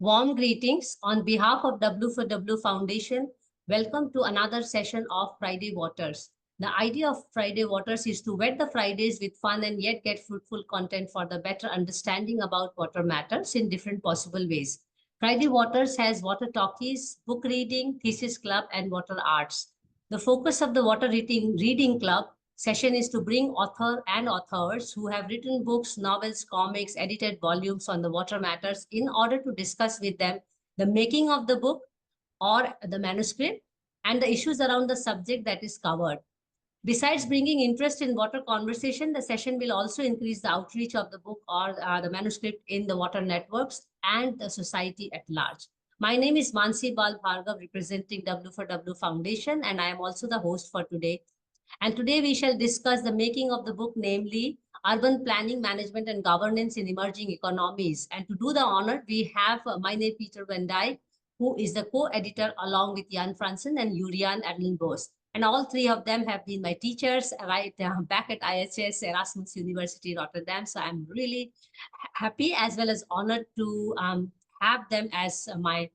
Warm greetings on behalf of WforW Foundation. Welcome to another session of Friday Waters. The idea of Friday Waters is to wet the Fridays with fun and yet get fruitful content for the better understanding about water matters in different possible ways. Friday Waters has water talkies, book reading, thesis club, and water arts. The focus of the water reading club session is to bring authors who have written books, novels, comics, edited volumes on the water matters in order to discuss with them the making of the book or the manuscript and the issues around the subject that is covered. Besides bringing interest in water conversation, the session will also increase the outreach of the book or the manuscript in the water networks and the society at large. My name is Mansee Bal Bhargava, representing W4W Foundation, and I am also the host for today. And today we shall discuss the making of the book, namely Urban Planning, Management and Governance in Emerging Economies. And to do the honor, we have Meine Pieter van Dijk, who is the co-editor along with Jan Fransen and Jurian Edelenbos. And all three of them have been my teachers right back at IHS, Erasmus University, Rotterdam. So I'm really happy as well as honored to have them as my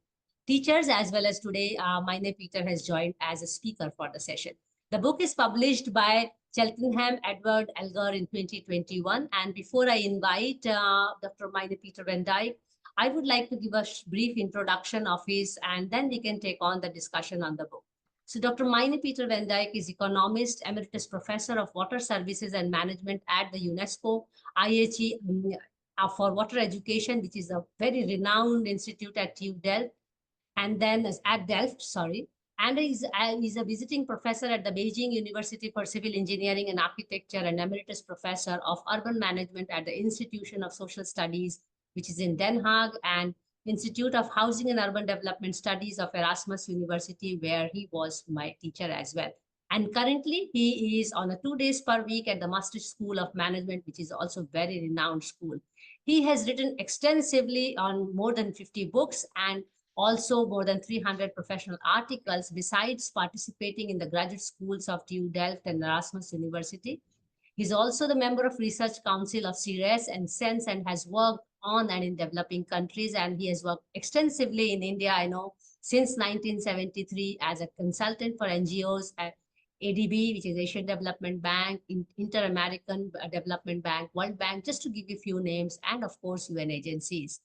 teachers, as well as today, Meine Pieter has joined as a speaker for the session. The book is published by Cheltenham Edward Elgar in 2021. And before I invite Dr. Meine Pieter van Dijk, I would like to give a brief introduction of his, and then we can take on the discussion on the book. So Dr. Meine Pieter van Dijk is economist, emeritus professor of water services and management at the UNESCO IHE for water education, which is a very renowned institute at TU Delft, and then at Delft, sorry. And he's a visiting professor at the Beijing University for Civil Engineering and Architecture and emeritus professor of urban management at the Institution of Social Studies, which is in Den Haag, and Institute of Housing and Urban Development Studies of Erasmus University, where he was my teacher as well. And currently, he is on a 2 days per week at the Maastricht School of Management, which is also a very renowned school. He has written extensively on more than 50 books and also more than 300 professional articles, besides participating in the graduate schools of TU Delft and Erasmus University. He's also the member of Research Council of CIRES and SENS, and has worked on and in developing countries. And he has worked extensively in India, I know, since 1973 as a consultant for NGOs at ADB, which is Asian Development Bank, Inter-American Development Bank, World Bank, just to give you a few names, and of course, UN agencies.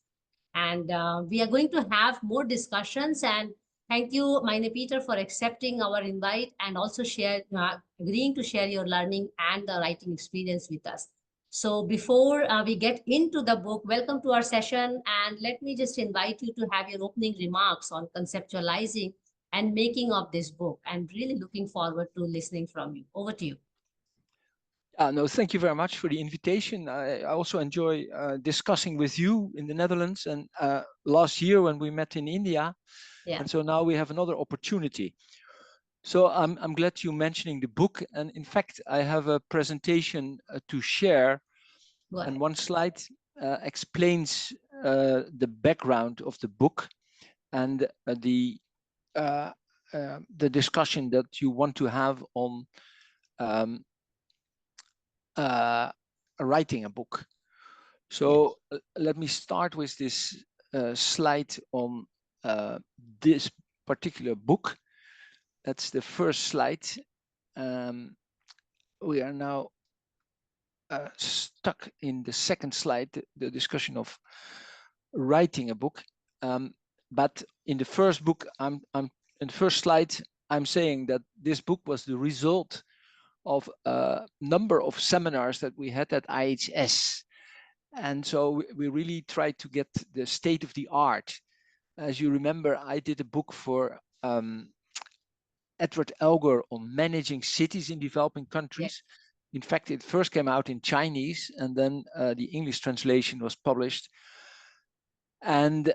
And we are going to have more discussions. And thank you, Meine Pieter, for accepting our invite and also agreeing to share your learning and the writing experience with us. So before we get into the book, welcome to our session. And let me just invite you to have your opening remarks on conceptualizing and making of this book. I'm really looking forward to listening from you. Over to you. No, thank you very much for the invitation. I also enjoy discussing with you in the Netherlands, and last year when we met in India. Yeah. And so now we have another opportunity. So I'm glad you're mentioning the book. And in fact, I have a presentation to share. What? And one slide explains the background of the book and the discussion that you want to have on writing a book. So let me start with this slide on this particular book. That's the first slide. We are now stuck in the second slide, the discussion of writing a book. But in the first book, in the first slide, I'm saying that this book was the result of a number of seminars that we had at IHS. And so we really tried to get the state of the art. As you remember, I did a book for Edward Elgar on managing cities in developing countries. Yeah. In fact, it first came out in Chinese, and then the English translation was published. And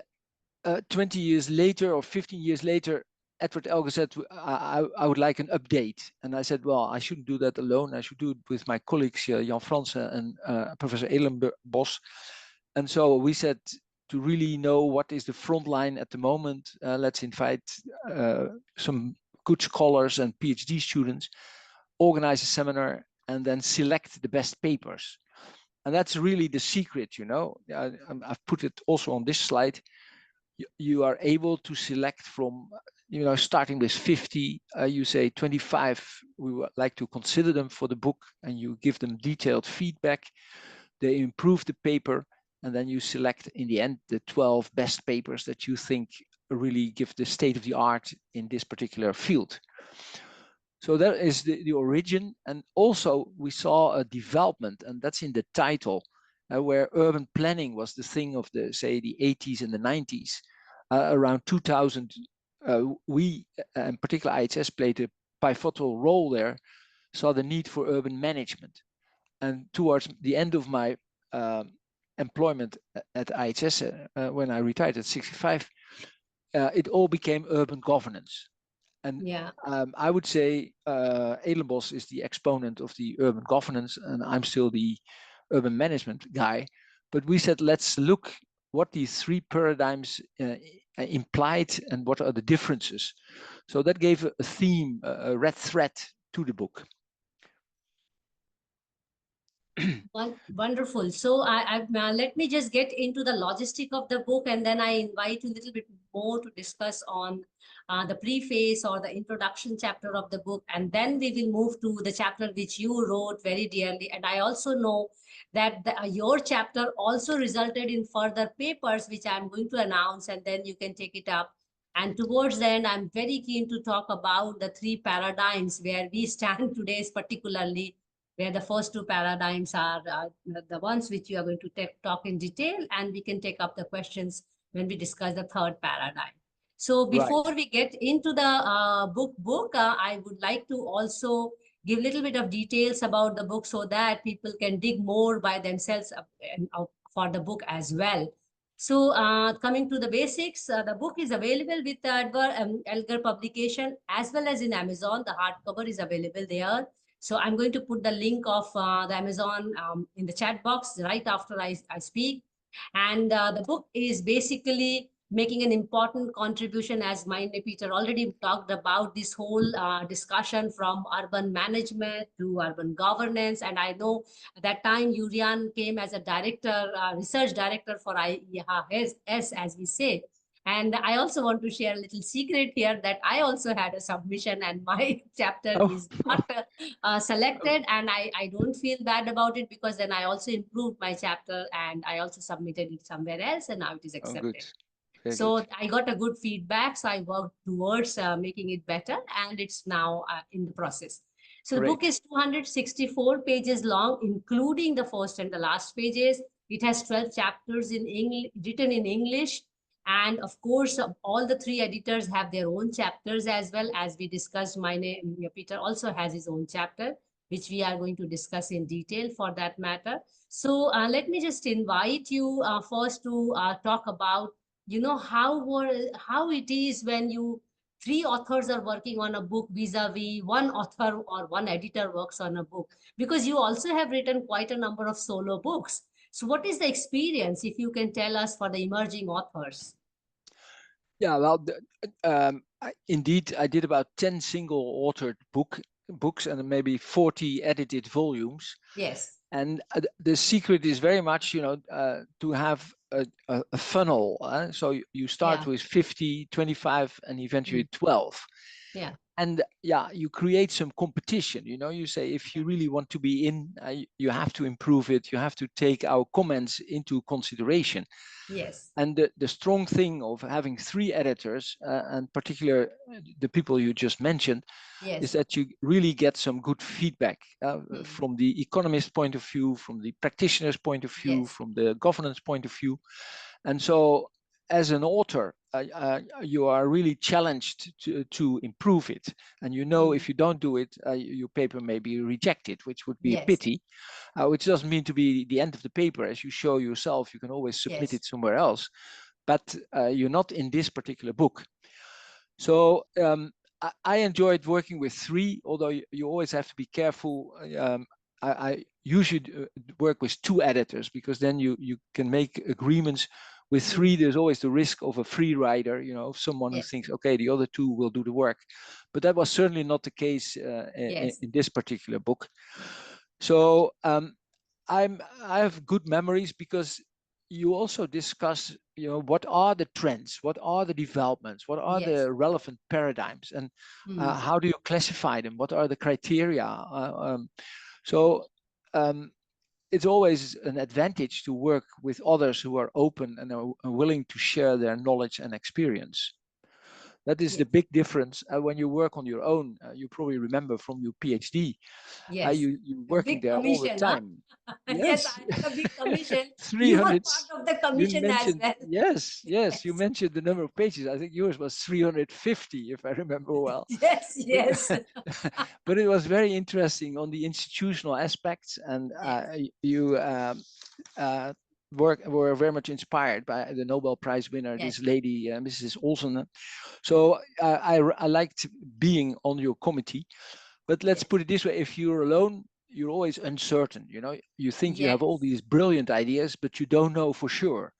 20 years later or 15 years later, Edward Elgar said, I would like an update. And I said, well, I shouldn't do that alone. I should do it with my colleagues, Jan Fransen and Professor Edelenbos. And so we said, to really know what is the front line at the moment, let's invite some good scholars and PhD students, organize a seminar, and then select the best papers. And that's really the secret, you know. I've put it also on this slide. you are able to select from, starting with 50, you say 25, we would like to consider them for the book, and you give them detailed feedback. They improve the paper, and then you select in the end the 12 best papers that you think really give the state of the art in this particular field. So that is the origin. And also we saw a development, and that's in the title, where urban planning was the thing of the 80s and the 90s. Around 2000, we, in particular IHS, played a pivotal role there, saw the need for urban management. And towards the end of my employment at IHS, when I retired at 65, it all became urban governance. And I would say Edelenbos is the exponent of the urban governance, and I'm still the urban management guy. But we said, let's look what these three paradigms implied and what are the differences. So that gave a theme, a red thread to the book. Wonderful. So let me just get into the logistic of the book, and then I invite you a little bit more to discuss on the preface or the introduction chapter of the book, and then we will move to the chapter which you wrote very dearly. And I also know that your chapter also resulted in further papers, which I'm going to announce, and then you can take it up. And towards the end, I'm very keen to talk about the three paradigms where we stand today, particularly where the first two paradigms are the ones which you are going to talk in detail, and we can take up the questions when we discuss the third paradigm. So before we get into the book, I would like to also give a little bit of details about the book so that people can dig more by themselves for the book as well. So coming to the basics, the book is available with Edward Elgar Publication as well as in Amazon. The hardcover is available there. So I'm going to put the link of the Amazon in the chat box right after I speak. And the book is basically making an important contribution, as Meine Pieter already talked about, this whole discussion from urban management to urban governance. And I know at that time Jurian came as a director, research director for IHS, as we say. And I also want to share a little secret here that I also had a submission and my chapter is not selected, and I don't feel bad about it, because then I also improved my chapter and I also submitted it somewhere else, and now it is accepted. So I got a good feedback, so I worked towards making it better, and it's now in the process. So the book is 264 pages long, including the first and the last pages. It has 12 chapters in English, written in English. And of course, all the three editors have their own chapters as well. As we discussed, Meine Pieter also has his own chapter, which we are going to discuss in detail for that matter. So let me just invite you first to talk about, how it is when three authors are working on a book vis-a-vis one author or one editor works on a book, because you also have written quite a number of solo books. So what is the experience, if you can tell us, for the emerging authors? Yeah, well, indeed, I did about 10 single-authored books and maybe 40 edited volumes. Yes. And the secret is very much, to have a funnel. So you start with 50, 25, and eventually 12. Yeah. And you create some competition. You say, if you really want to be in, you have to improve it. You have to take our comments into consideration. Yes. And the strong thing of having three editors, and particularly the people you just mentioned, is that you really get some good feedback from the economist point of view, from the practitioner's point of view, from the governance point of view. And so as an author, you are really challenged to improve it. And if you don't do it, your paper may be rejected, which would be a pity, which doesn't mean to be the end of the paper. As you show yourself, you can always submit it somewhere else. But you're not in this particular book. So I enjoyed working with three, although you always have to be careful. I usually work with two editors, because then you can make agreements. With three, there's always the risk of a free rider, someone who thinks, okay, the other two will do the work. But that was certainly not the case in this particular book. So I have good memories, because you also discuss, what are the trends, what are the developments, what are the relevant paradigms, and how do you classify them, what are the criteria. So it's always an advantage to work with others who are open and are willing to share their knowledge and experience. That is the big difference when you work on your own. You probably remember from your PhD, you working there all the time. Huh? Yes, I had a big commission. 300. You were part of the commission as well. Yes, you mentioned the number of pages. I think yours was 350, if I remember well. Yes. But it was very interesting on the institutional aspects, and you were very much inspired by the Nobel Prize winner, this lady, Mrs. Olsen. So I liked being on your committee. But let's put it this way: if you're alone, you're always uncertain. You think you have all these brilliant ideas, but you don't know for sure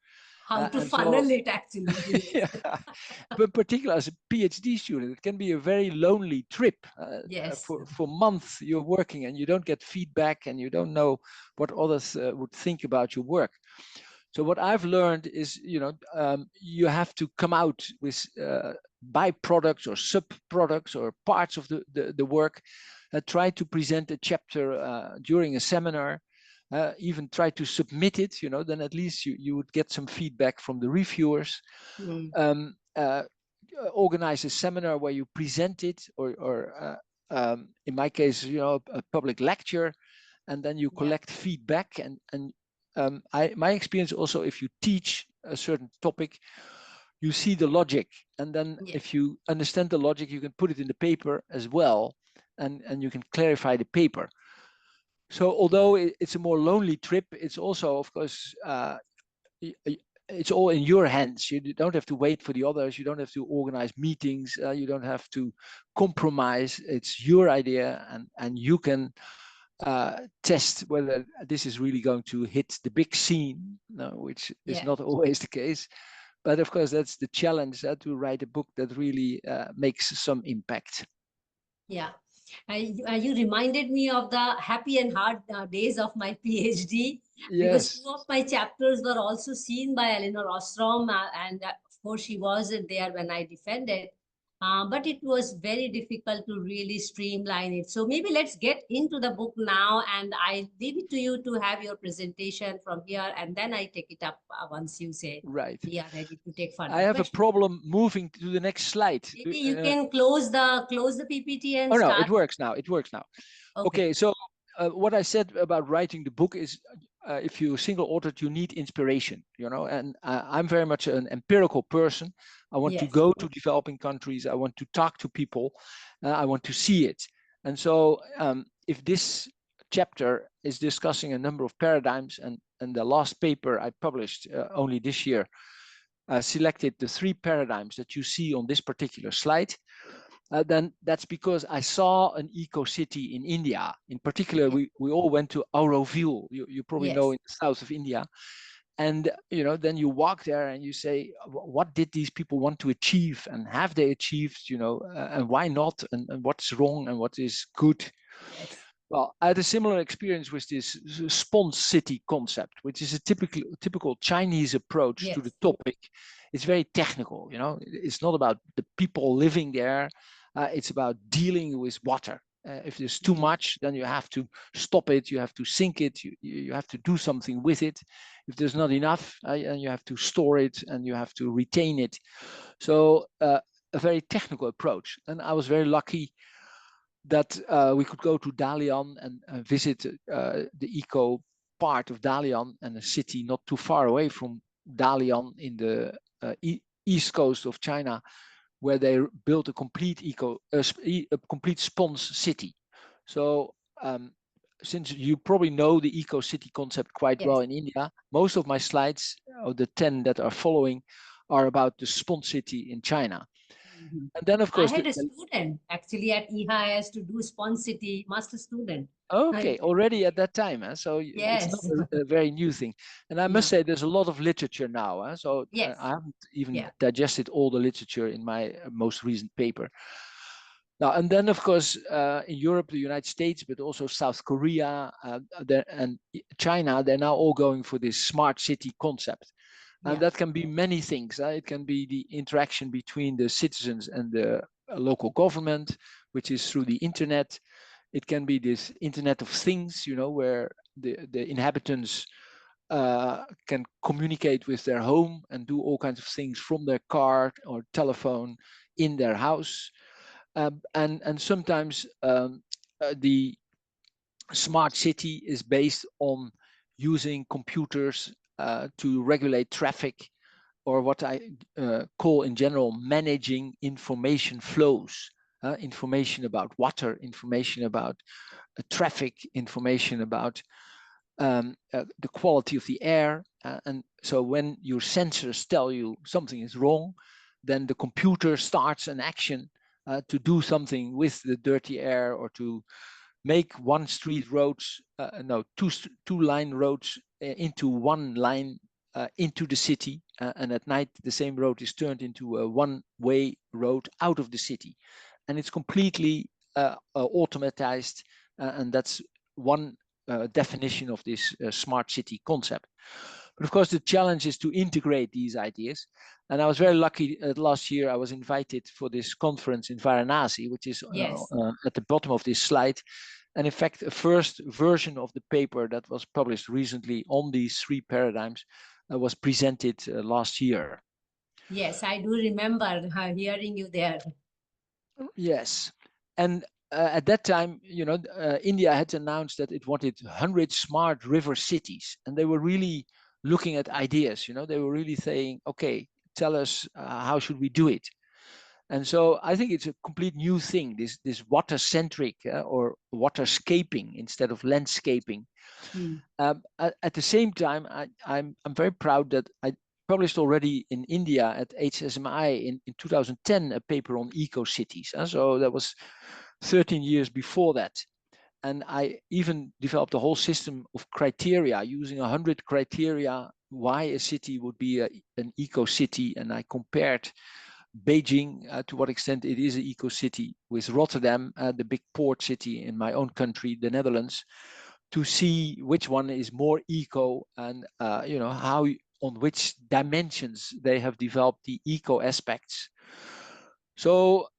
how to funnel it, actually. But particularly as a PhD student, it can be a very lonely trip. For months you're working and you don't get feedback and you don't know what others would think about your work. So what I've learned is, you have to come out with byproducts or sub-products or parts of the work. Try to present a chapter during a seminar. Even try to submit it, then at least you would get some feedback from the reviewers. Organize a seminar where you present it, or in my case, a public lecture, and then you collect feedback. And my experience also, if you teach a certain topic, you see the logic, and then if you understand the logic, you can put it in the paper as well, and you can clarify the paper. So although it's a more lonely trip, it's also, of course, it's all in your hands. You don't have to wait for the others. You don't have to organize meetings. You don't have to compromise. It's your idea, and you can test whether this is really going to hit the big scene, which is not always the case. But of course, that's the challenge, to write a book that really makes some impact. Yeah. You reminded me of the happy and hard days of my PhD, because 2 of my chapters were also seen by Elinor Ostrom, and of course she wasn't there when I defended. But it was very difficult to really streamline it. So maybe let's get into the book now, and I leave it to you to have your presentation from here, and then I take it up once you say we are ready to take further. I have a problem moving to the next slide. Maybe you can close the PPT and start. No, it works now. Okay, so what I said about writing the book is, if you're single authored, you need inspiration, and I'm very much an empirical person. I want to go to developing countries. I want to talk to people. I want to see it. And so if this chapter is discussing a number of paradigms, and the last paper I published only this year selected the 3 paradigms that you see on this particular slide, then that's because I saw an eco-city in India. In particular, we all went to Auroville. You probably know, in the south of India. And then you walk there and you say, what did these people want to achieve, and have they achieved, and why not, and what's wrong and what is good? Well, I had a similar experience with this sponge city concept, which is a typical Chinese approach to the topic. It's very technical, It's not about the people living there. It's about dealing with water. If there's too much, then you have to stop it. You have to sink it. You have to do something with it. If there's not enough, and you have to store it, and you have to retain it. So a very technical approach. And I was very lucky that we could go to Dalian and visit the eco part of Dalian, and a city not too far away from Dalian in the east coast of China, where they built a complete complete sponge city. So since you probably know the eco city concept quite well in India, most of my slides, or the 10 that are following, are about the sponge city in China. And then, of course, I had a student actually at EHS to do Sponge City, master student. Okay, already at that time, so it's not a very new thing. And I must say, there's a lot of literature now, so I haven't even digested all the literature in my most recent paper. Now, and then, of course, in Europe, the United States, but also South Korea and China, they're now all going for this smart city concept. And that can be many things. It can be the interaction between the citizens and the local government, which is through the internet. It can be this Internet of Things, where the inhabitants can communicate with their home and do all kinds of things from their car or telephone in their house. And sometimes the smart city is based on using computers to regulate traffic, or what I call in general managing information flows, information about water, information about traffic, information about the quality of the air. And so when your sensors tell you something is wrong, then the computer starts an action to do something with the dirty air, or to make one street roads, two line roads into one line into the city. And at night, the same road is turned into a one-way road out of the city. And it's completely automatized. And that's one definition of this smart city concept. But of course, the challenge is to integrate these ideas. And I was very lucky last year, I was invited for this conference in Varanasi, which is at the bottom of this slide. And in fact, a first version of the paper that was published recently on these three paradigms was presented last year. Yes, I do remember hearing you there. Yes. And at that time, India had announced that it wanted 100 smart river cities. And they were really looking at ideas. They were really saying, okay, tell us how should we do it? And so I think it's a complete new thing, this water-centric or waterscaping instead of landscaping. At the same time, I'm very proud that I published already in India at HSMI in 2010 a paper on eco-cities. So that was 13 years before that. And I even developed a whole system of criteria using 100 criteria why a city would be an eco-city. And I compared Beijing, to what extent it is an eco-city, with Rotterdam, the big port city in my own country, the Netherlands, to see which one is more eco, and how, on which dimensions they have developed the eco aspects. So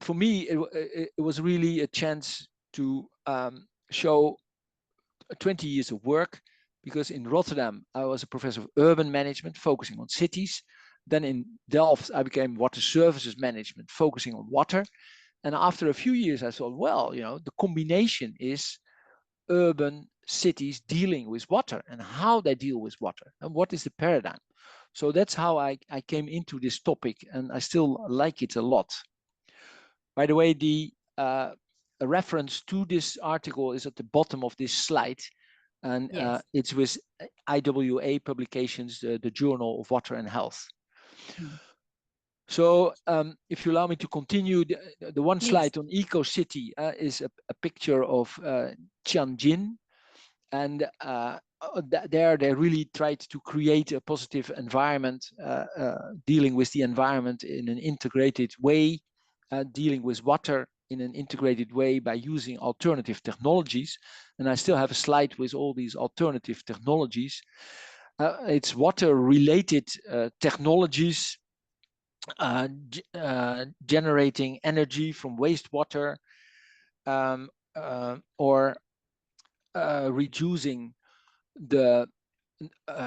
for me, it was really a chance to show 20 years of work, because in Rotterdam, I was a professor of urban management, focusing on cities. Then in Delft, I became water services management, focusing on water. And after a few years, I thought, well, the combination is urban cities dealing with water, and how they deal with water, and what is the paradigm. So that's how I came into this topic, and I still like it a lot. By the way, a reference to this article is at the bottom of this slide, and it's with IWA Publications, the Journal of Water and Health. So if you allow me to continue, the one slide on eco-city is a picture of Tianjin. And there they really tried to create a positive environment, dealing with the environment in an integrated way, dealing with water in an integrated way by using alternative technologies. And I still have a slide with all these alternative technologies. It's water-related technologies, generating energy from wastewater, or reducing the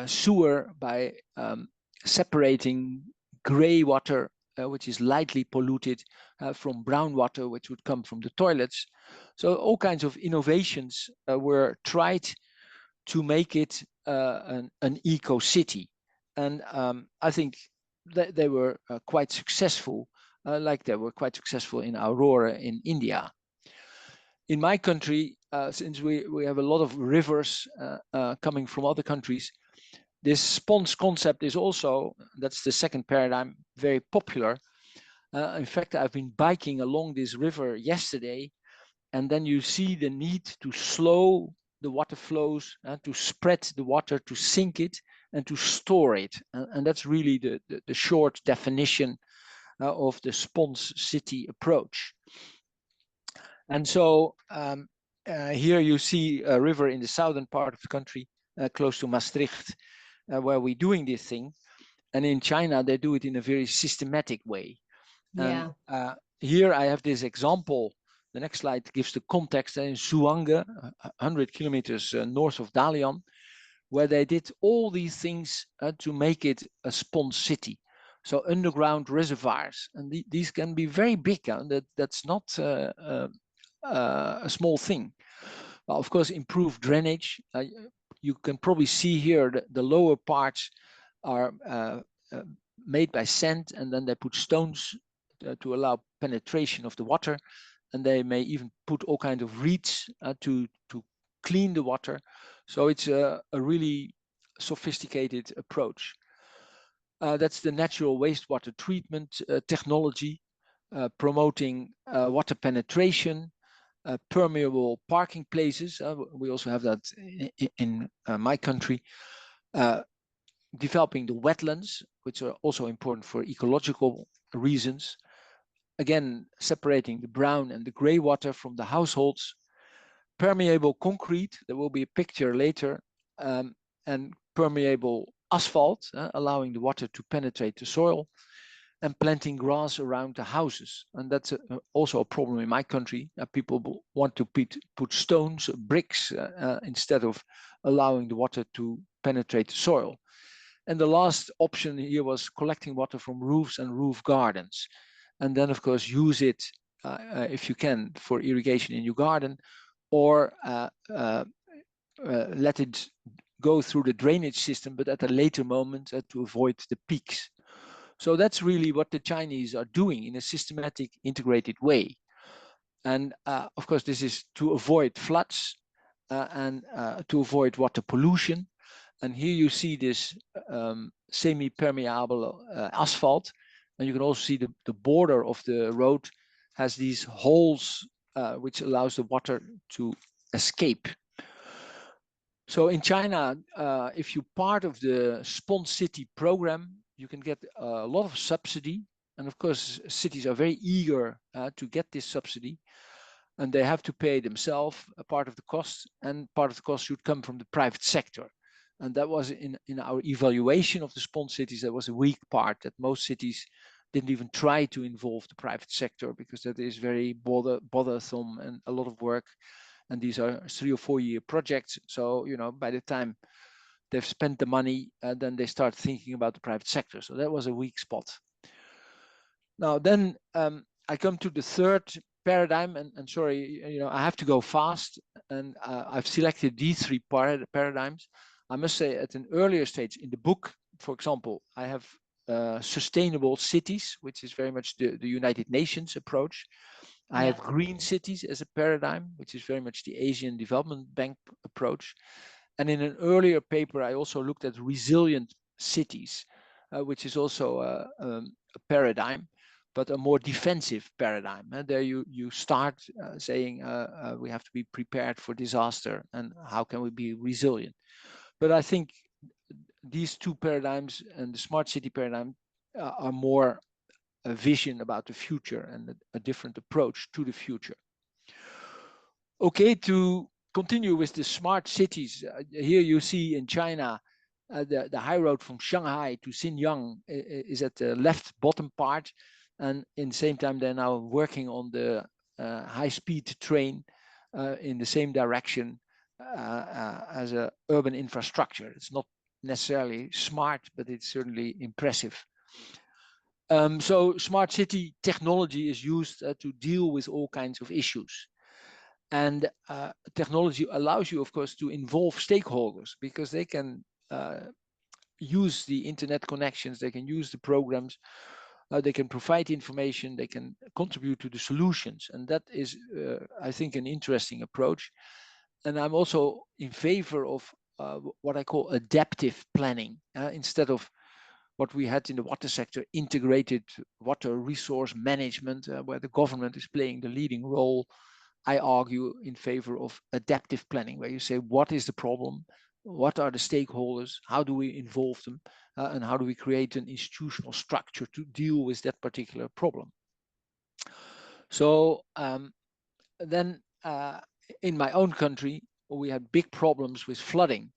sewer by separating gray water, which is lightly polluted, from brown water, which would come from the toilets. So all kinds of innovations were tried to make it an eco-city. And I think that they were quite successful, like they were quite successful in Aurora in India. In my country, since we have a lot of rivers coming from other countries, this sponge concept is also, that's the second paradigm, very popular. In fact, I've been biking along this river yesterday, and then you see the need to slow the water flows, to spread the water, to sink it, and to store it. And that's really the short definition of the sponge city approach. And so here you see a river in the southern part of the country, close to Maastricht, where we're doing this thing. And in China, they do it in a very systematic way. Yeah. And here I have this example. The next slide gives the context in Zhuanghe, 100 kilometers north of Dalian, where they did all these things to make it a sponge city. So underground reservoirs, and these can be very big. That's not a small thing. Well, of course, improved drainage. You can probably see here that the lower parts are made by sand, and then they put stones to allow penetration of the water, and they may even put all kinds of reeds to clean the water. So it's a really sophisticated approach. That's the natural wastewater treatment technology, promoting water penetration, permeable parking places. We also have that in my country. Developing the wetlands, which are also important for ecological reasons. Again, separating the brown and the gray water from the households. Permeable concrete, there will be a picture later, and permeable asphalt, allowing the water to penetrate the soil, and planting grass around the houses. And that's also a problem in my country. People want to put stones, bricks, instead of allowing the water to penetrate the soil. And the last option here was collecting water from roofs and roof gardens. And then, of course, use it, if you can, for irrigation in your garden, or let it go through the drainage system, but at a later moment to avoid the peaks. So that's really what the Chinese are doing in a systematic, integrated way. And of course, this is to avoid floods and to avoid water pollution. And here you see this semi-permeable asphalt. And you can also see the border of the road has these holes, which allows the water to escape. So in China, if you're part of the Sponge City program, you can get a lot of subsidy. And of course, cities are very eager to get this subsidy. And they have to pay themselves a part of the cost, and part of the cost should come from the private sector. And that was in our evaluation of the sponge cities, that was a weak part, that most cities didn't even try to involve the private sector, because that is very bothersome and a lot of work. And these are 3 or 4 year projects. So, by the time they've spent the money, then they start thinking about the private sector. So that was a weak spot. Now, then I come to the third paradigm, and sorry, I have to go fast, and I've selected these 3 paradigms. I must say, at an earlier stage in the book, for example, I have sustainable cities, which is very much the United Nations approach. I have green cities as a paradigm, which is very much the Asian Development Bank approach. And in an earlier paper, I also looked at resilient cities, which is also a paradigm, but a more defensive paradigm. And there you start saying we have to be prepared for disaster, and how can we be resilient? But I think these 2 paradigms and the smart city paradigm are more a vision about the future and a different approach to the future. Okay, to continue with the smart cities, here you see in China, the high road from Shanghai to Xinjiang is at the left bottom part. And in the same time, they're now working on the high-speed train in the same direction as an urban infrastructure. It's not necessarily smart, but it's certainly impressive. So smart city technology is used to deal with all kinds of issues. And technology allows you, of course, to involve stakeholders, because they can use the internet connections, they can use the programs, they can provide information, they can contribute to the solutions. And that is, I think, an interesting approach. And I'm also in favor of what I call adaptive planning, instead of what we had in the water sector, integrated water resource management, where the government is playing the leading role. I argue in favor of adaptive planning, where you say, what is the problem? What are the stakeholders? How do we involve them? And how do we create an institutional structure to deal with that particular problem? So then in my own country, we had big problems with flooding.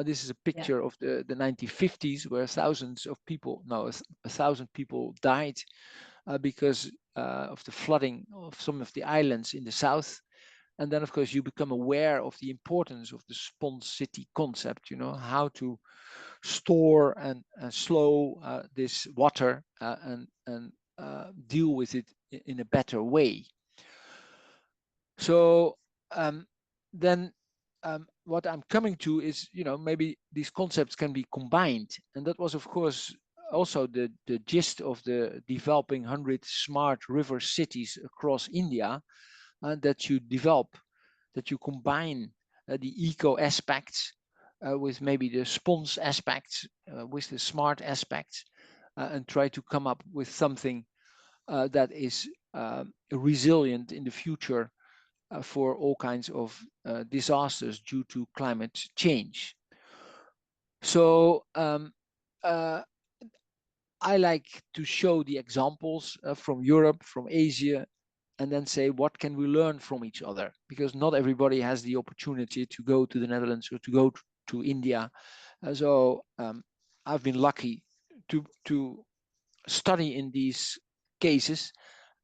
This is a picture of the 1950s, where thousands of people, no, 1,000 people died because of the flooding of some of the islands in the south. And then, of course, you become aware of the importance of the sponge city concept, how to store and slow this water and deal with it in a better way. So then what I'm coming to is, maybe these concepts can be combined. And that was, of course, also the gist of the developing 100 smart river cities across India, that you develop, that you combine the eco aspects with maybe the sponge aspects, with the smart aspects, and try to come up with something that is resilient in the future for all kinds of disasters due to climate change. So I like to show the examples from Europe, from Asia, and then say, what can we learn from each other? Because not everybody has the opportunity to go to the Netherlands or to go to India. So I've been lucky to study in these cases,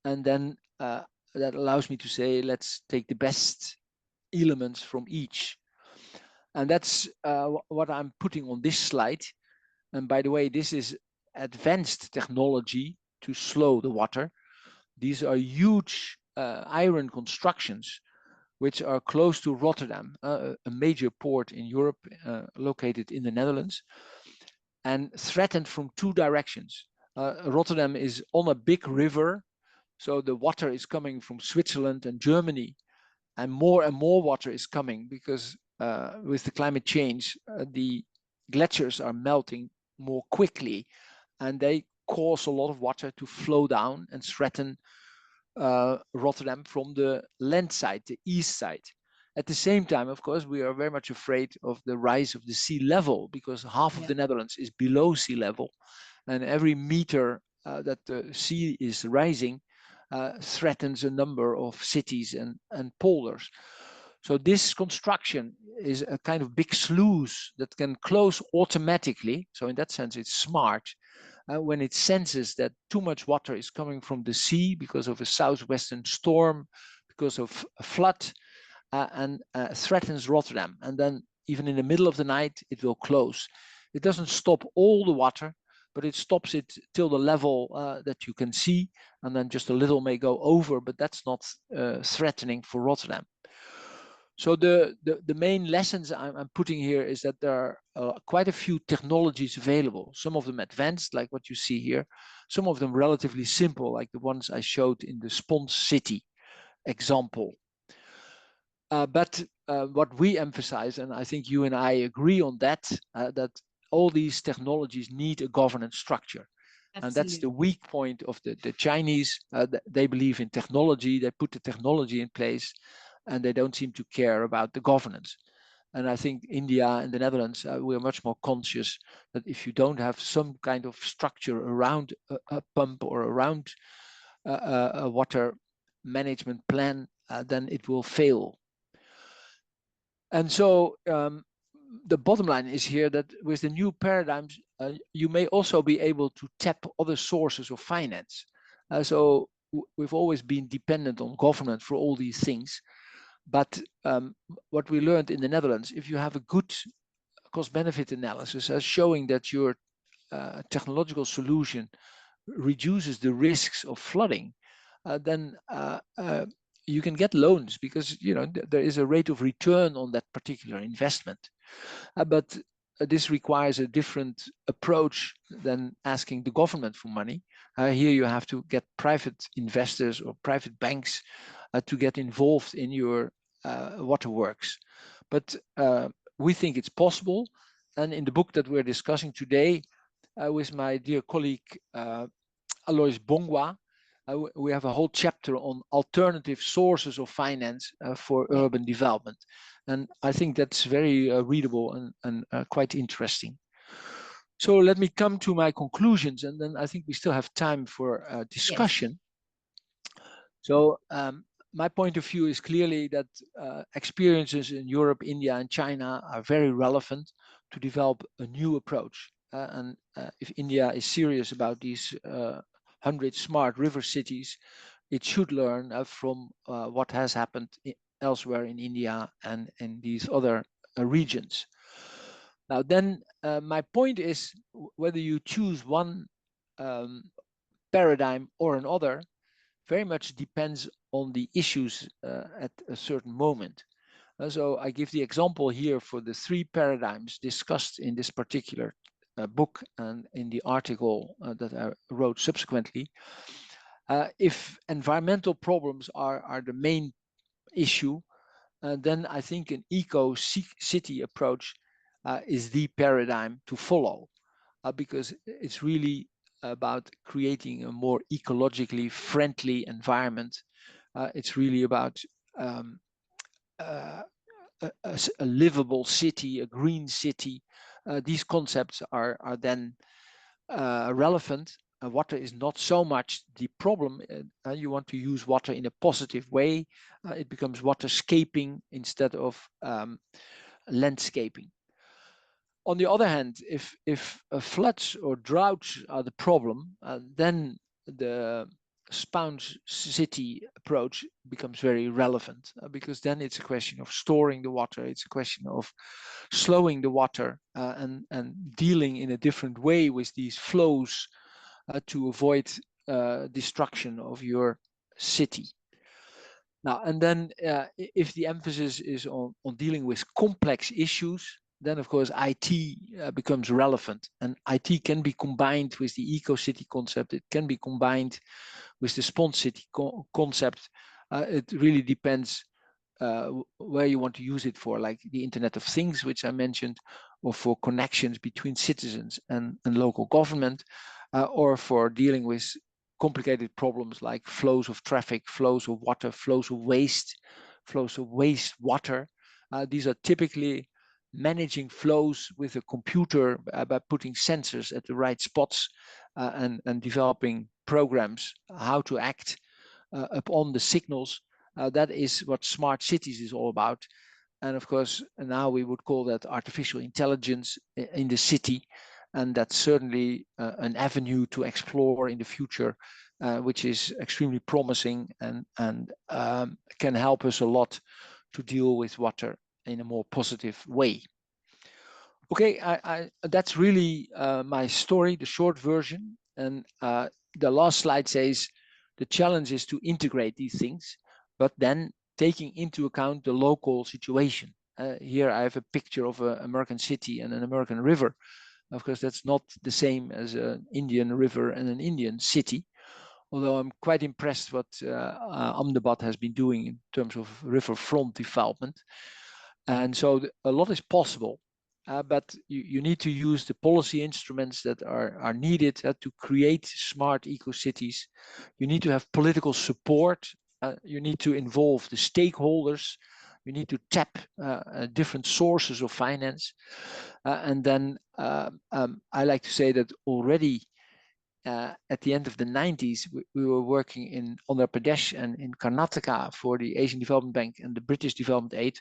and then that allows me to say, let's take the best elements from each. And that's what I'm putting on this slide. And by the way, this is advanced technology to slow the water. These are huge iron constructions which are close to Rotterdam, a major port in Europe, located in the Netherlands, and threatened from two directions. Rotterdam is on a big river, so the water is coming from Switzerland and Germany, and more water is coming because with the climate change, the glaciers are melting more quickly, and they cause a lot of water to flow down and threaten Rotterdam from the land side, the east side. At the same time, of course, we are very much afraid of the rise of the sea level, because half of the Netherlands is below sea level, and every meter that the sea is rising threatens a number of cities and polders. So this construction is a kind of big sluice that can close automatically. So in that sense, it's smart. When it senses that too much water is coming from the sea because of a southwestern storm, because of a flood, and threatens Rotterdam. And then even in the middle of the night, it will close. It doesn't stop all the water, but it stops it till the level that you can see, and then just a little may go over, but that's not threatening for Rotterdam. So the main lessons I'm putting here is that there are quite a few technologies available, some of them advanced, like what you see here, some of them relatively simple, like the ones I showed in the sponge city example. But what we emphasize, and I think you and I agree on that, that all these technologies need a governance structure. Absolutely. And that's the weak point of the Chinese. They believe in technology, they put the technology in place, and they don't seem to care about the governance. And I think India and the Netherlands, we're much more conscious that if you don't have some kind of structure around a pump or around a water management plan, then it will fail. And so the bottom line is here that with the new paradigms, you may also be able to tap other sources of finance. So we've always been dependent on government for all these things. But what we learned in the Netherlands, if you have a good cost-benefit analysis showing that your technological solution reduces the risks of flooding, then you can get loans because there is a rate of return on that particular investment. But this requires a different approach than asking the government for money. Here you have to get private investors or private banks to get involved in your waterworks. But we think it's possible. And in the book that we're discussing today with my dear colleague Alois Bongwa, we have a whole chapter on alternative sources of finance for urban development. And I think that's very readable and quite interesting. So let me come to my conclusions, and then I think we still have time for discussion. Yes. So my point of view is clearly that experiences in Europe, India, and China are very relevant to develop a new approach. And if India is serious about these 100 smart river cities, it should learn from what has happened elsewhere in India and in these other regions. Now, then my point is whether you choose one paradigm or another very much depends on the issues at a certain moment. So I give the example here for the three paradigms discussed in this particular book and in the article that I wrote subsequently. If environmental problems are the main issue, then I think an eco-city approach is the paradigm to follow, because it's really about creating a more ecologically friendly environment. It's really about a livable city, a green city. These concepts are then relevant. Water is not so much the problem. You want to use water in a positive way. It becomes waterscaping instead of landscaping. On the other hand, if floods or droughts are the problem, then the sponge city approach becomes very relevant, because then it's a question of storing the water. It's a question of slowing the water and dealing in a different way with these flows to avoid destruction of your city. Now, and then if the emphasis is on dealing with complex issues, then of course IT becomes relevant, and IT can be combined with the eco-city concept. It can be combined with the sponge city concept. It really depends where you want to use it for, like the Internet of Things, which I mentioned, or for connections between citizens and local government, or for dealing with complicated problems like flows of traffic, flows of water, flows of waste water. These are typically managing flows with a computer by putting sensors at the right spots and developing programs how to act upon the signals. That is what smart cities is all about. And of course, now we would call that artificial intelligence in the city. And that's certainly an avenue to explore in the future, which is extremely promising and can help us a lot to deal with water in a more positive way. Okay, that's really my story, the short version. And the last slide says the challenge is to integrate these things, but then taking into account the local situation. Here I have a picture of an American city and an American river. Of course, that's not the same as an Indian river and an Indian city, although I'm quite impressed what Ahmedabad has been doing in terms of riverfront development. And so a lot is possible, but you need to use the policy instruments that are needed to create smart eco-cities. You need to have political support. You need to involve the stakeholders. You need to tap different sources of finance. And then I like to say that already at the end of the 90s, we were working in Andhra Pradesh and in Karnataka for the Asian Development Bank and the British Development Aid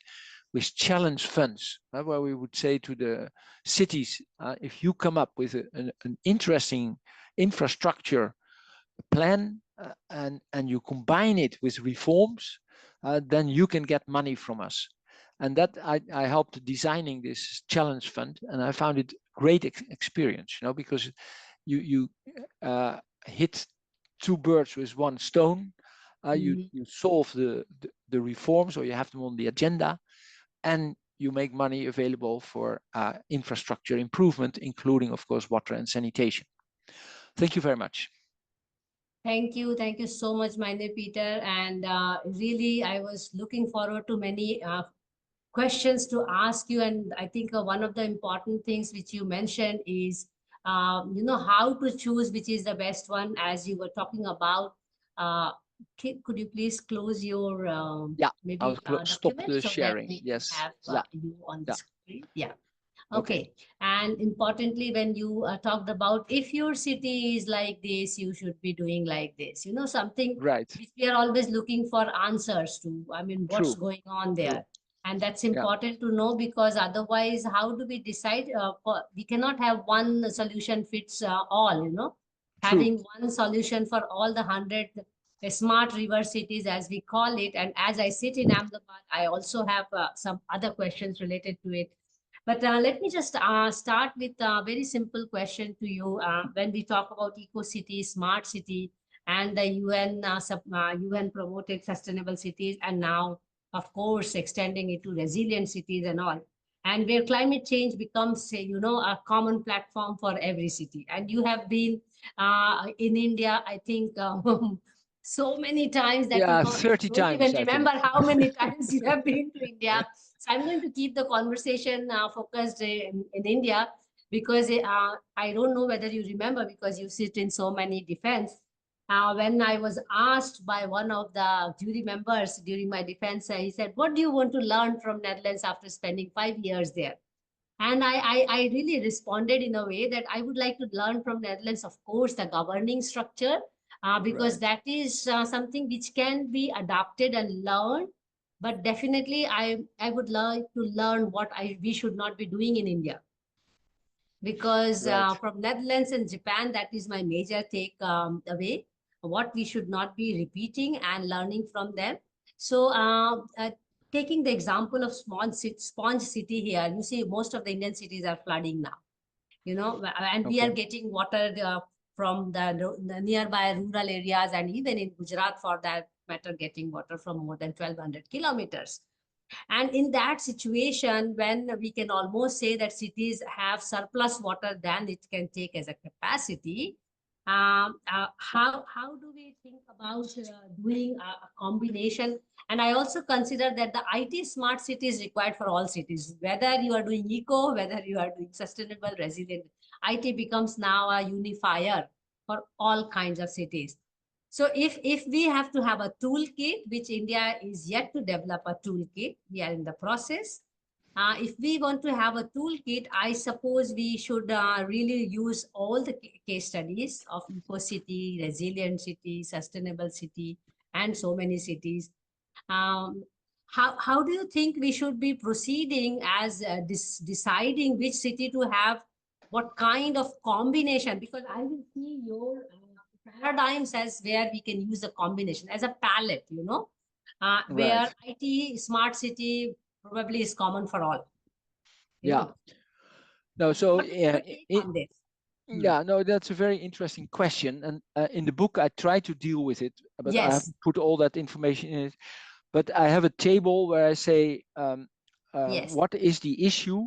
with challenge funds, where we would say to the cities, if you come up with an interesting infrastructure plan and you combine it with reforms, then you can get money from us. And that I helped designing this challenge fund, and I found it great experience, because you hit two birds with one stone. You solve the reforms, or you have them on the agenda, and you make money available for infrastructure improvement, including, of course, water and sanitation. Thank you very much. Thank you so much, Meine Pieter. And really, I was looking forward to many questions to ask you. And I think one of the important things which you mentioned is, how to choose which is the best one, as you were talking about. Could you please close your maybe I'll stop document the so sharing. that we Yes. have you on the screen? Yeah. Okay. And importantly, when you talked about if your city is like this, you should be doing like this, something right. which we are always looking for answers to. I mean, what's True. going on there? And that's important to know, because otherwise, how do we decide? We cannot have one solution fits all, you know, True. having one solution for all the 100 smart river cities, as we call it. And as I sit in Ahmedabad, I also have some other questions related to it. But let me just start with a very simple question to you. When we talk about eco city, smart city, and the UN promoted sustainable cities, and now, of course, extending it to resilient cities and all, and where climate change becomes, say, you know, a common platform for every city. And you have been in India, I think, so many times that you Yeah, don't, 30 don't times, even I think. remember how many times you have been to India. So I'm going to keep the conversation focused in India, because I don't know whether you remember, because you sit in so many defense. When I was asked by one of the jury members during my defense, he said, "What do you want to learn from Netherlands after spending 5 years there?" And I really responded in a way that I would like to learn from Netherlands, of course, the governing structure, because Right. that is something which can be adapted and learned. But definitely, I would like to learn what we should not be doing in India, because Right. from Netherlands and Japan, that is my major take away, what we should not be repeating and learning from them. So taking the example of sponge city here, you see most of the Indian cities are flooding now, you know, and we are Okay. getting water from the nearby rural areas, and even in Gujarat, for that matter, getting water from more than 1200 kilometers. And in that situation, when we can almost say that cities have surplus water than it can take as a capacity, how do we think about doing a combination? And I also consider that the IT smart city is required for all cities, whether you are doing eco, whether you are doing sustainable, resilient. IT becomes now a unifier for all kinds of cities. So if we have to have a toolkit, which India is yet to develop a toolkit, we are in the process. If we want to have a toolkit, I suppose we should really use all the case studies of eco city, resilient city, sustainable city, and so many cities. Um, how do you think we should be proceeding as deciding which city to have, what kind of combination? Because I will see your paradigms as where we can use a combination as a palette, you know, where Right. IT smart city probably is common for all, you Yeah. know. No, So so what is your take on this? Hmm. yeah, no, that's a very interesting question. And in the book, I try to deal with it, but I Yes, haven't put all that information in it. But I have a table where I say, yes. what is the issue?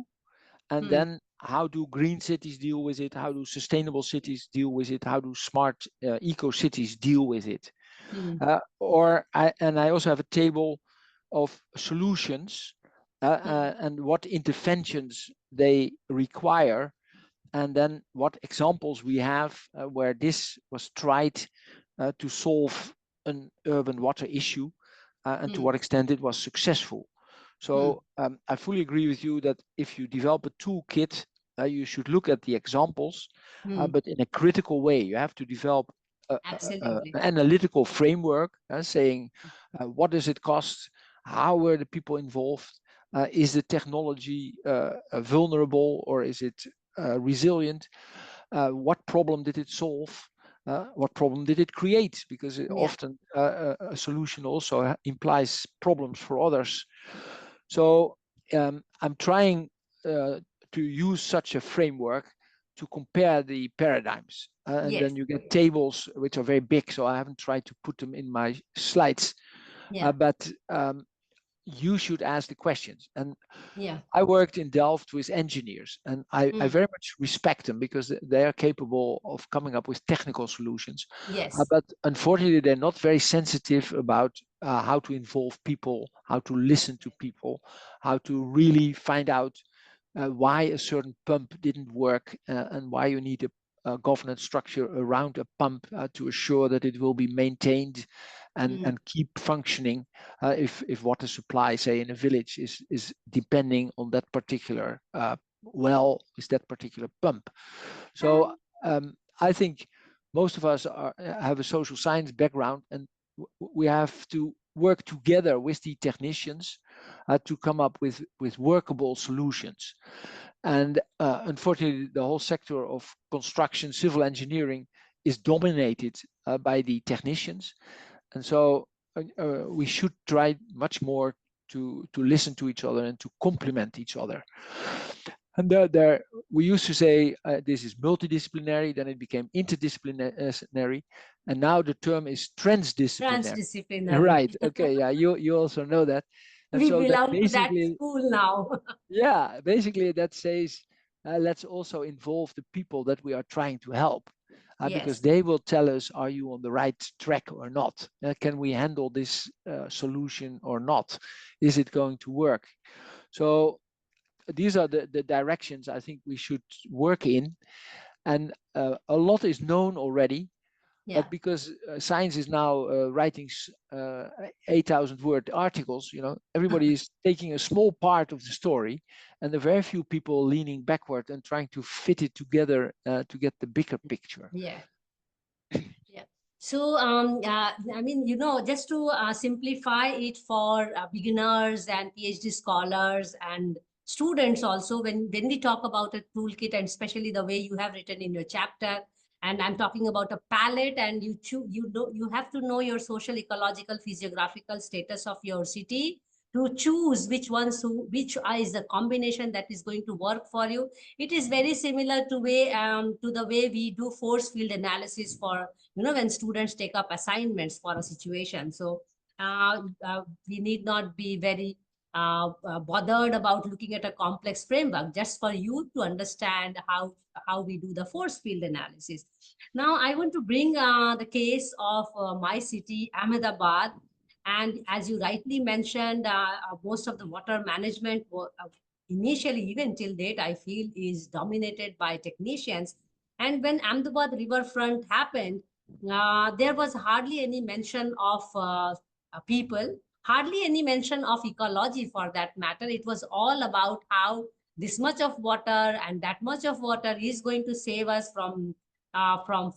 And Hmm. then how do green cities deal with it? How do sustainable cities deal with it? How do smart eco cities deal with it? Hmm. And I also have a table of solutions Hmm. and what interventions they require, and then what examples we have where this was tried to solve an urban water issue, and to Hmm. what extent it was successful. Hmm. So I fully agree with you that if you develop a toolkit, you should look at the examples, Hmm. but in a critical way. You have to develop Absolutely. an analytical framework, saying what does it cost, how were the people involved, is the technology vulnerable or is it resilient, what problem did it solve, what problem did it create, because Yeah. often a solution also implies problems for others. So I'm trying to use such a framework to compare the paradigms. And Yes. then you get tables which are very big, so I haven't tried to put them in my slides. Yeah. But you should ask the questions. And Yeah. I worked in Delft with engineers, and I Hmm. very much respect them because they are capable of coming up with technical solutions. Yes. But unfortunately, they're not very sensitive about how to involve people, how to listen to people, how to really find out why a certain pump didn't work, and why you need a governance structure around a pump to assure that it will be maintained Hmm. and keep functioning if water supply, say in a village, is depending on that particular well, is that particular pump. So I think most of us have a social science background, and we have to work together with the technicians to come up with workable solutions. And unfortunately, the whole sector of construction, civil engineering is dominated by the technicians. And so we should try much more to listen to each other and to complement each other. And there we used to say this is multidisciplinary, then it became interdisciplinary, and now the term is transdisciplinary. Transdisciplinary. Right. Okay. Yeah. You also know that. And We so that belong to that basically, school now. yeah, basically that says let's also involve the people that we are trying to help. Because Yes. they will tell us, are you on the right track or not? Can we handle this solution or not? Is it going to work? So these are the directions I think we should work in. And a lot is known already, Yeah. but because science is now writing 8,000 word articles, everybody is taking a small part of the story, and there are very few people leaning backward and trying to fit it together to get the bigger picture. Yeah. Yeah. So, I mean, just to simplify it for beginners and PhD scholars and students also, when we talk about a toolkit, and especially the way you have written in your chapter, and I'm talking about a palette, and you have to know your social, ecological, physiographical status of your city to choose which is the combination that is going to work for you. It is very similar to the way we do force field analysis for when students take up assignments for a situation. So we need not be very bothered about looking at a complex framework, just for you to understand how we do the force field analysis. Now I want to bring the case of my city, Ahmedabad. And as you rightly mentioned, most of the water management initially, even till date, I feel is dominated by technicians. And when Ahmedabad riverfront happened, there was hardly any mention of people, hardly any mention of ecology for that matter. It was all about how this much of water and that much of water is going to save us from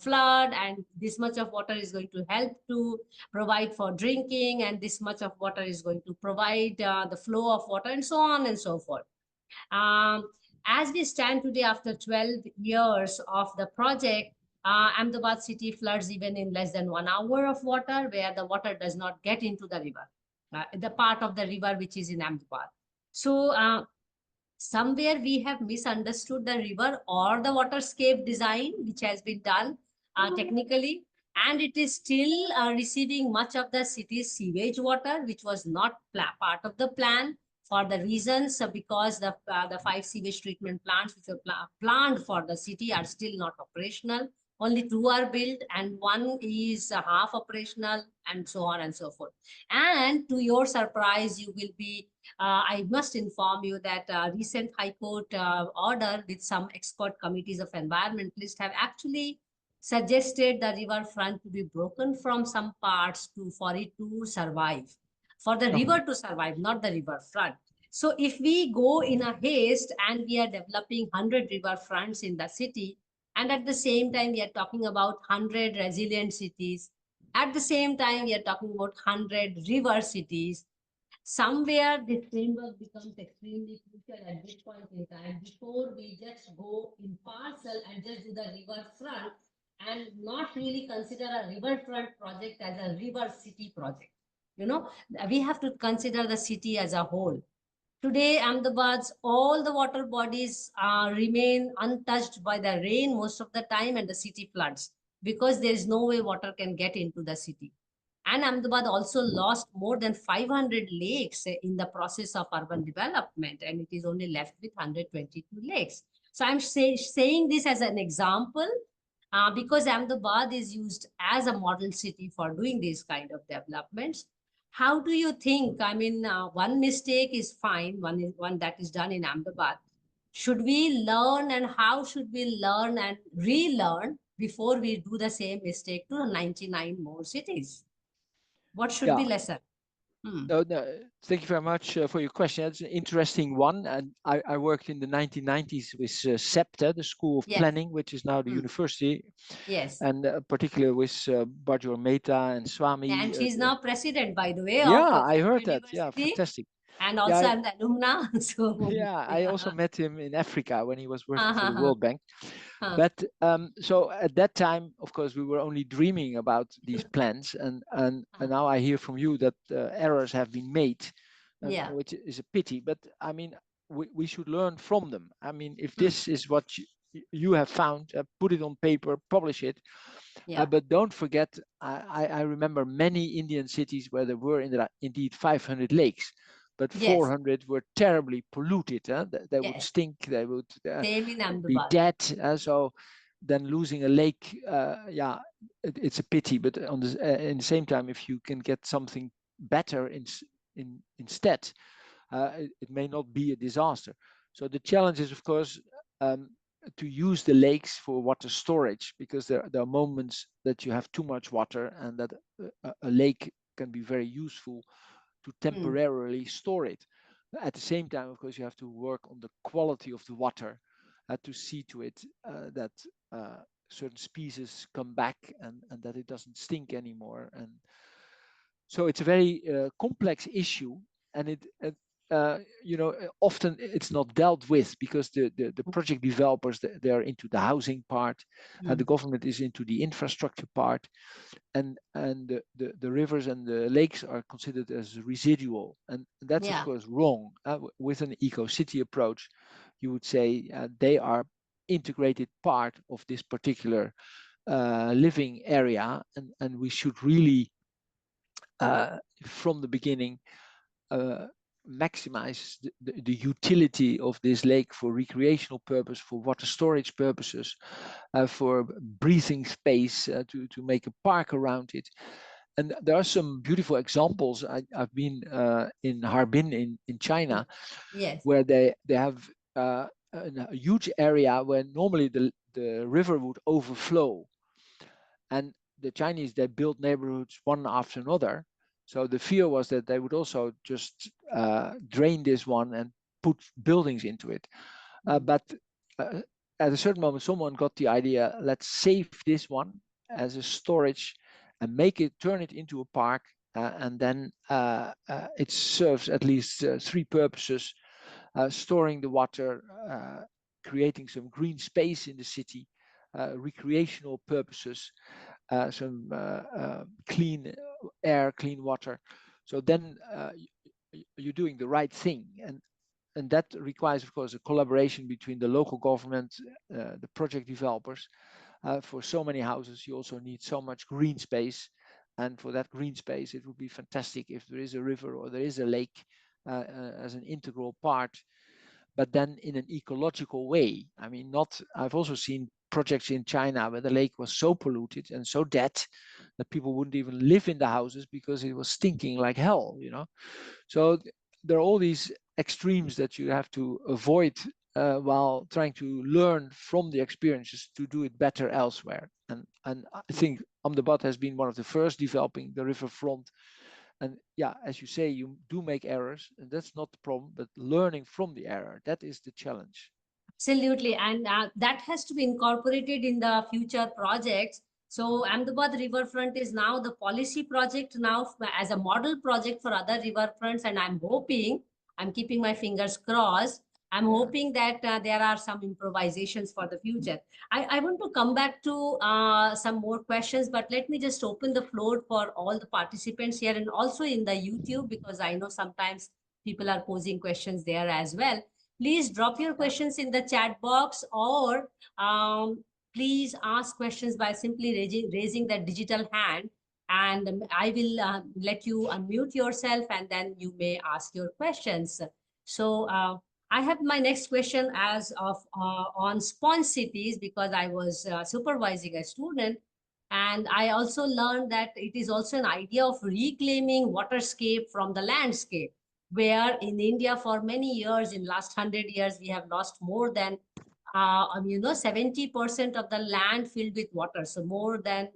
flood, and this much of water is going to help to provide for drinking, and this much of water is going to provide the flow of water, and so on and so forth. As we stand today after 12 years of the project, Ahmedabad city floods even in less than 1 hour of water, where the water does not get into the river, the part of the river which is in Ahmedabad. So somewhere we have misunderstood the river or the waterscape design which has been done technically, and it is still receiving much of the city's sewage water, which was not part of the plan for the reasons because the 5 sewage treatment plants which were planned for the city are still not operational. Only 2 are built and 1 is half operational, and so on and so forth. And to your surprise, you will be I must inform you that recent High Court order with some expert committees of environmentalists have actually suggested the riverfront to be broken from some parts for it to survive, for the river to survive, not the riverfront. So if we go in a haste and we are developing 100 riverfronts in the city, and at the same time we are talking about 100 resilient cities, at the same time we are talking about 100 river cities, somewhere this framework becomes extremely crucial at this point in time, before we just go in parcel and just do the riverfront and not really consider a riverfront project as a river city project. We have to consider the city as a whole. Today, Ahmedabad's all the water bodies remain untouched by the rain most of the time, and the city floods because there is no way water can get into the city. And Ahmedabad also lost more than 500 lakes in the process of urban development, and it is only left with 122 lakes. So I'm saying this as an example because Ahmedabad is used as a model city for doing these kind of developments. How do you think? I mean, one mistake is fine, one that is done in Ahmedabad. Should we learn, and how should we learn and relearn before we do the same mistake to 99 more cities? What should be lesser? No, thank you very much for your question. It's an interesting one. And I worked in the 1990s with SEPTA, the School of Planning, which is now the university. Yes. And particularly with Bajor Mehta and Swami. And she's now president, by the way. Yeah, I heard that. Yeah, fantastic. And also I'm the alumna. So yeah, I yeah. also met him in Africa when he was working for the Uh-huh. World Bank. But so at that time, of course, we were only dreaming about these plans, and now I hear from you that errors have been made, Yeah. which is a pity. But I mean, we should learn from them. I mean, if Hmm. this is what you have found, put it on paper, publish it. Yeah. But don't forget, I remember many Indian cities where there were indeed 500 lakes, but Yes. 400 were terribly polluted. They would Yes. stink, they would Same in be Ahmedabad. dead. So then losing a lake, yeah, it's a pity. But in the same time, if you can get something better instead, it may not be a disaster. So the challenge is, of course, um, to use the lakes for water storage, because there are moments that you have too much water, and that a lake can be very useful to Hmm. temporarily store it. At the same time, of course, you have to work on the quality of the water to see to it that certain species come back, and that it doesn't stink anymore. And so it's a very complex issue, and often it's not dealt with, because the project developers, they are into the housing part, and the Hmm. government is into the infrastructure part, and the rivers and the lakes are considered as residual, and that's of Yeah. course wrong. With an eco-city approach, you would say they are integrated part of this particular living area, and we should really from the beginning uh, maximize the utility of this lake for recreational purpose, for water storage purposes, for breathing space, to make a park around it. And there are some beautiful examples. I've been in Harbin in Hmm. China, Yes. where they have a huge area where normally the river would overflow, and the Chinese, they built neighborhoods one after another. So the fear was that they would also just drain this one and put buildings into it. Hmm. But uh, at a certain moment, someone got the idea: let's save this one as a storage and turn it into a park. And then it serves at least three purposes: storing the water, creating some green space in the city, recreational purposes, some clean air, clean water. So then you're doing the right thing, and that requires, of course, a collaboration between the local government, the project developers. For so many houses, you also need so much green space, and for that green space, it would be fantastic if there is a river or there is a lake as an integral part, but then in an ecological way. I mean, not. I've also seen projects in China where the lake was so polluted and so dead that people wouldn't even live in the houses because it was stinking like hell. So there are all these extremes that you have to avoid while trying to learn from the experiences to do it better elsewhere. And I think Ahmedabad has been one of the first developing the riverfront. And yeah, as you say, you do make errors, and that's not the problem, but learning from the error, that is the challenge. Absolutely. And that has to be incorporated in the future projects. So Ahmedabad riverfront is now the policy project now as a model project for other riverfronts. And I'm keeping my fingers crossed. I'm Yeah. hoping that there are some improvisations for the future. I want to come back to some more questions, but let me just open the floor for all the participants here and also in the YouTube, because I know sometimes people are posing questions there as well. Please drop your Yeah. questions in the chat box, or please ask questions by simply raising the digital hand, and I will let you unmute yourself, and then you may ask your questions. So I have my next question as of on sponge cities, because I was supervising a student, and I also learned that it is also an idea of reclaiming waterscape from the landscape, where in India for many years, in last 100 years, we have lost more than 70% of the land filled with water. So more than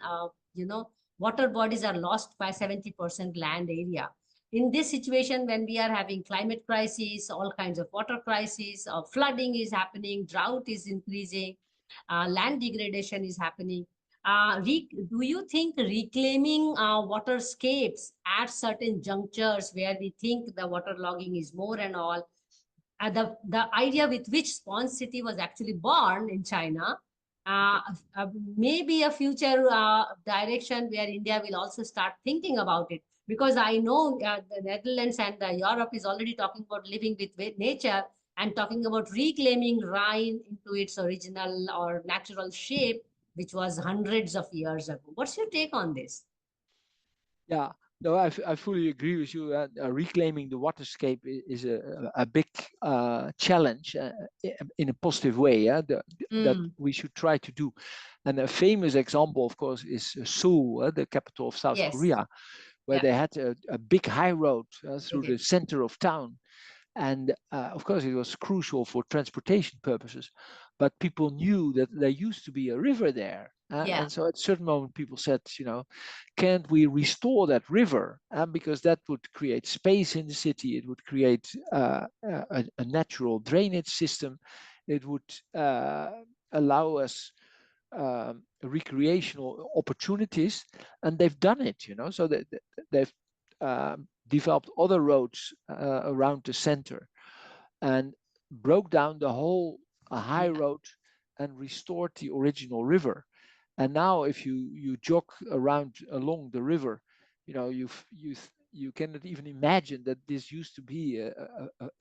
water bodies are lost by 70% land area. In this situation, when we are having climate crisis, all kinds of water crisis, flooding is happening, drought is increasing, land degradation is happening. Do you think reclaiming waterscapes at certain junctures where we think the water logging is more and all, the idea with which Sponge City was actually born in China, uh, maybe a future direction where India will also start thinking about it. Because I know the Netherlands and Europe is already talking about living with nature and talking about reclaiming Rhine into its original or natural shape, which was hundreds of years ago. What's your take on this? Yeah, no, I fully agree with you. Reclaiming the waterscape is a big challenge in a positive way. Yeah, that Mm, we should try to do. And a famous example, of course, is Seoul, the capital of South yes, Korea, where yeah, they had a big high road they through did. the center of town. And of course, it was crucial for transportation purposes. But people knew that there used to be a river there. Yeah, And so at a certain moment, people said, can't we restore that river? Because that would create space in the city. It would create a natural drainage system. It would allow us recreational opportunities, and they've done it. So they've developed other roads around the center and broke down the whole high yeah, road and restored the original river. And now, if you jog around along the river, you cannot even imagine that this used to be a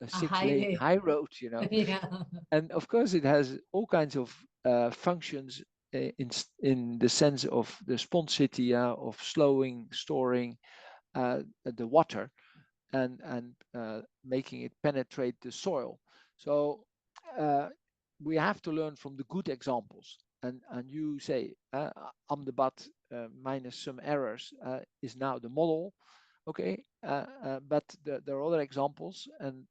a 6-lane highway. high road. Yeah. And of course, it has all kinds of functions in the sense of the sponge city, of slowing, storing the water, and making it penetrate the soil. So uh, we have to learn from the good examples. And you say Amdebat minus some errors is now the model. Okay, but there are other examples, and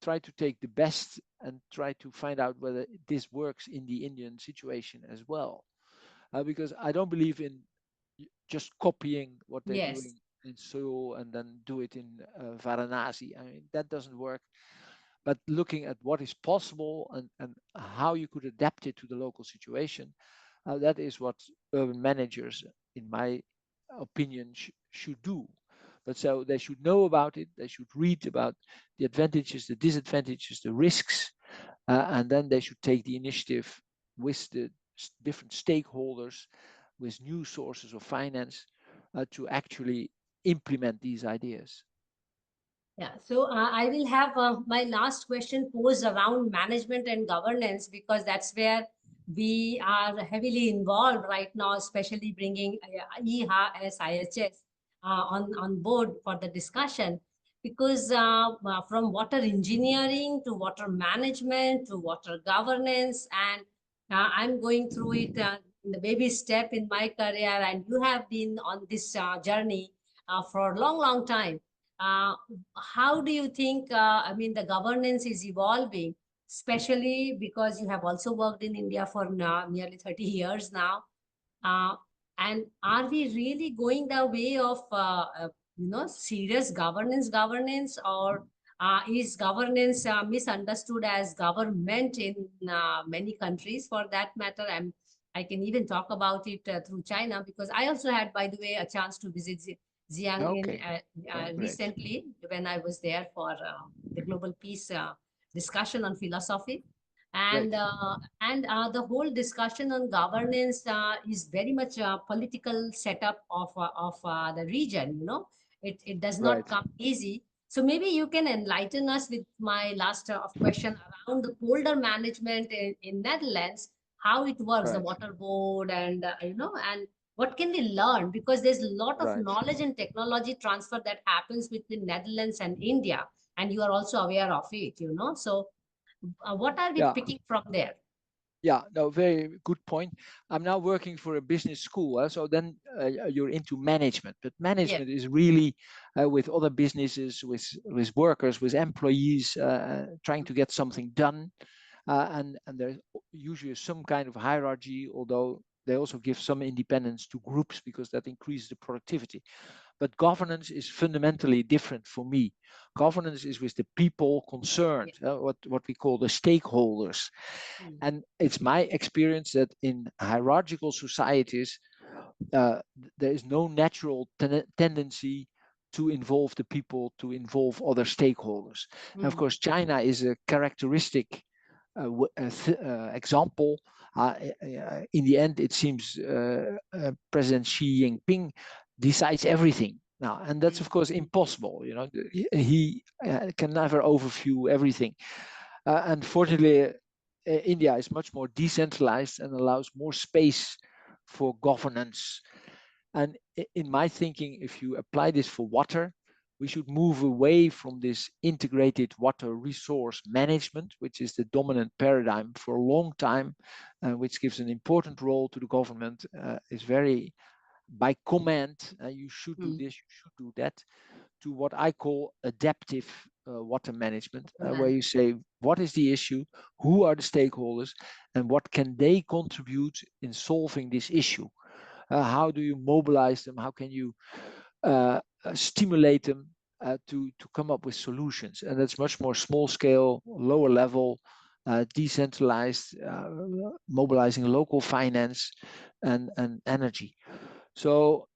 try to take the best and try to find out whether this works in the Indian situation as well. Because I don't believe in just copying what they're Yes. doing in Seoul and then do it in Varanasi. I mean, that doesn't work. But looking at what is possible and how you could adapt it to the local situation, that is what urban managers, in my opinion, should do. But so they should know about it, they should read about the advantages, the disadvantages, the risks, and then they should take the initiative with the different stakeholders, with new sources of finance, to actually implement these ideas. Yeah, so I will have my last question posed around management and governance because that's where we are heavily involved right now, especially bringing EHS on board for the discussion. Because from water engineering to water management to water governance, and I'm going through it in the baby step in my career, and you have been on this journey for a long, long time. Uh, how do you think, I mean, the governance is evolving, especially because you have also worked in India for now, nearly 30 years now? Uh, and are we really going the way of, serious governance, or is governance misunderstood as government in many countries for that matter? I can even talk about it through China because I also had, by the way, a chance to visit Xi'an in Okay. Oh, great. recently when I was there for the global peace discussion on philosophy. And Great. the whole discussion on governance is very much a political setup of the region. It does not Right. come easy. So maybe you can enlighten us with my last of question around the polder management in Netherlands, how it works, the Right. water board, and and what can we learn, because there's a lot of Right. knowledge and technology transfer that happens between Netherlands and India, and you are also aware of it. So what are we Yeah. picking from there? Yeah, no, very good point. I'm now working for a business school, so then you're into management. But Yes. management is really with other businesses, with workers, with employees, trying to get something done. And there's usually some kind of hierarchy, although they also give some independence to groups because that increases the productivity. but governance is fundamentally different for me. Governance is with the people concerned, what we call the stakeholders. And it's my experience that in hierarchical societies, there is no natural tendency to involve the people, to involve other stakeholders. And of course, China is a characteristic example. In the end, it seems President Xi Jinping decides everything now, and that's of course impossible. He can never overview everything. Unfortunately, India is much more decentralized and allows more space for governance. And in my thinking, if you apply this for water, we should move away from this integrated water resource management, which is the dominant paradigm for a long time, which gives an important role to the government. Is very by command, you should do this, you should do that, to what I call adaptive water management, where you say, what is the issue, who are the stakeholders, and what can they contribute in solving this issue? How do you mobilize them? How can you stimulate them to come up with solutions? And that's much more small scale, lower level, decentralized, mobilizing local finance and energy. So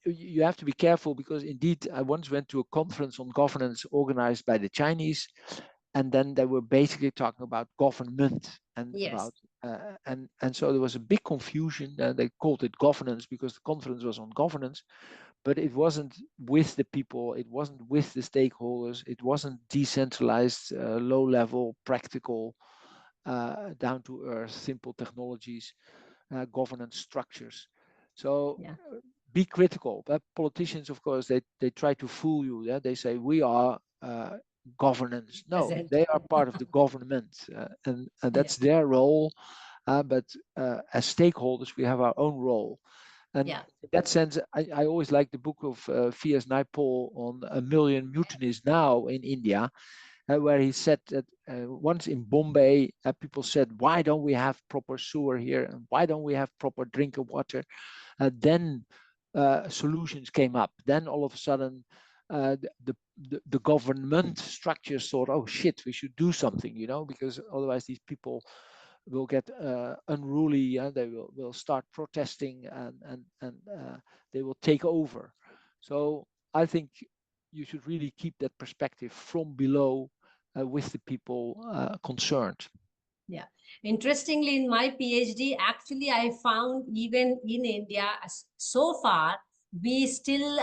you have to be careful, because indeed I once went to a conference on governance organized by the Chinese, and then they were basically talking about government and about and so there was a big confusion. They called it governance because the conference was on governance, but it wasn't with the people, it wasn't with the stakeholders, it wasn't decentralized, low level, practical, down to earth, simple technologies, governance structures. So be critical. Politicians, of course, they try to fool you. Yeah, they say we are governance. No, they are part of the government, and that's their role. But as stakeholders, we have our own role. And in that sense, I always like the book of V.S. Naipaul on A Million Mutinies Now in India, where he said that once in Bombay, people said, why don't we have proper sewer here? And why don't we have proper drinking water? Then solutions came up. Then all of a sudden, the government structures thought, oh shit, we should do something, because otherwise these people will get unruly, and they will start protesting, and they will take over. So I think you should really keep that perspective from below, with the people concerned. Yeah. Interestingly, in my PhD, actually, I found even in India, so far, we still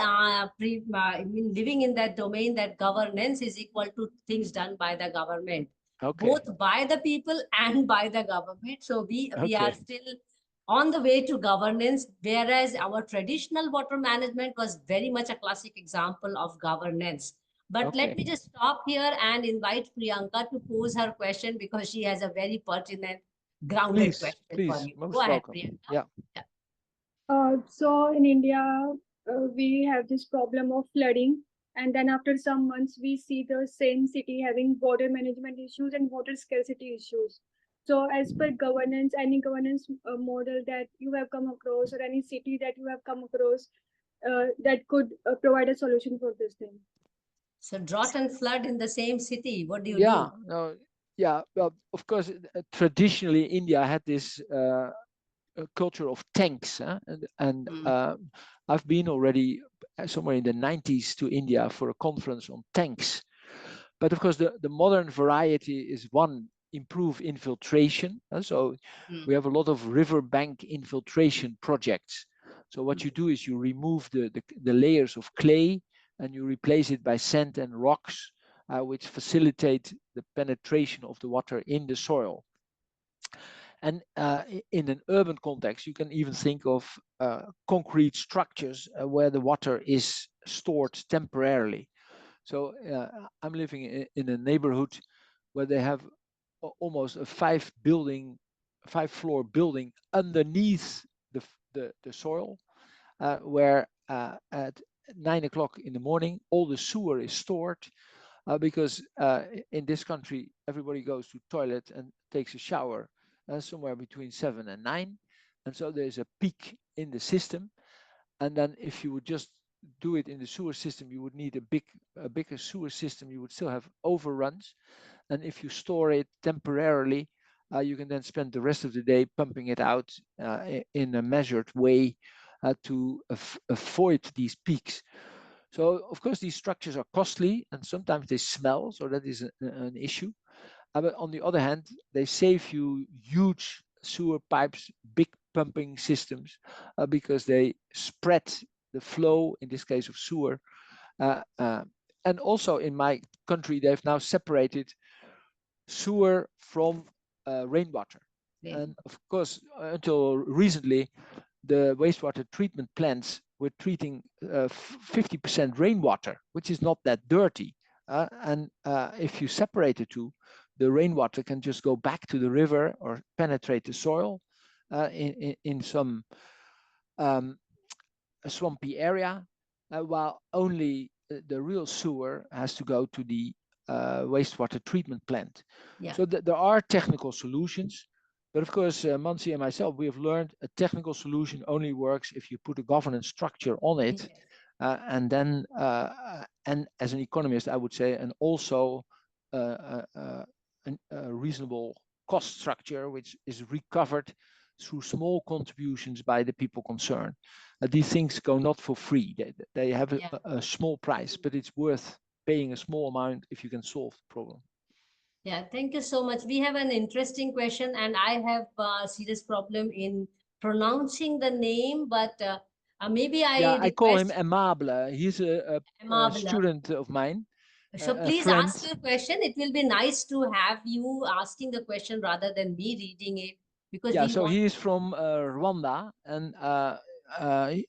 living in that domain that governance is equal to things done by the government, both by the people and by the government. So we are still on the way to governance, whereas our traditional water management was very much a classic example of governance. But let me just stop here and invite Priyanka to pose her question, because she has a very pertinent, grounded question for you. Most Go ahead, welcome. Priyanka. So in India, we have this problem of flooding, and then after some months, we see the same city having water management issues and water scarcity issues. So, as per governance, any governance model that you have come across, or any city that you have come across, that could provide a solution for this thing. So, drought and flood in the same city, what do you do? Well, of course, traditionally India had this culture of tanks, and I've been already somewhere in the 90s to India for a conference on tanks. But of course, the modern variety is one, improve infiltration. So we have a lot of riverbank infiltration projects. So what you do is you remove the layers of clay, and you replace it by sand and rocks, which facilitate the penetration of the water in the soil. And in an urban context, you can even think of concrete structures where the water is stored temporarily. So I'm living in a neighborhood where they have almost a 5-floor building underneath the soil, where at 9 o'clock in the morning, all the sewer is stored, because in this country, everybody goes to toilet and takes a shower somewhere between 7 and 9. And so there's a peak in the system. And then if you would just do it in the sewer system, you would need a bigger sewer system. You would still have overruns, and if you store it temporarily, you can then spend the rest of the day pumping it out in a measured way to avoid these peaks. So of course these structures are costly and sometimes they smell, so that is an issue. But on the other hand, they save you huge sewer pipes, big pumping systems, because they spread the flow, in this case of sewer. Uh, uh, and also in my country, they've now separated sewer from rainwater. Yeah. And of course, until recently, the wastewater treatment plants were treating 50% rainwater, which is not that dirty. And if you separate the two, the rainwater can just go back to the river or penetrate the soil in some a swampy area, while only the real sewer has to go to the wastewater treatment plant. Yeah. So there are technical solutions, but of course, Mansee and myself, we have learned a technical solution only works if you put a governance structure on it. Yes. And then, and as an economist, I would say, and also a reasonable cost structure, which is recovered through small contributions by the people concerned. These things go not for free. They have a small price, but it's worth paying a small amount if you can solve the problem. Yeah, thank you so much. We have an interesting question, and I have a serious problem in pronouncing the name, but maybe I call him request Aimable. He's a Aimable. student of mine. So please ask your question. It will be nice to have you asking the question rather than me reading it, because we so want. he is from Rwanda, and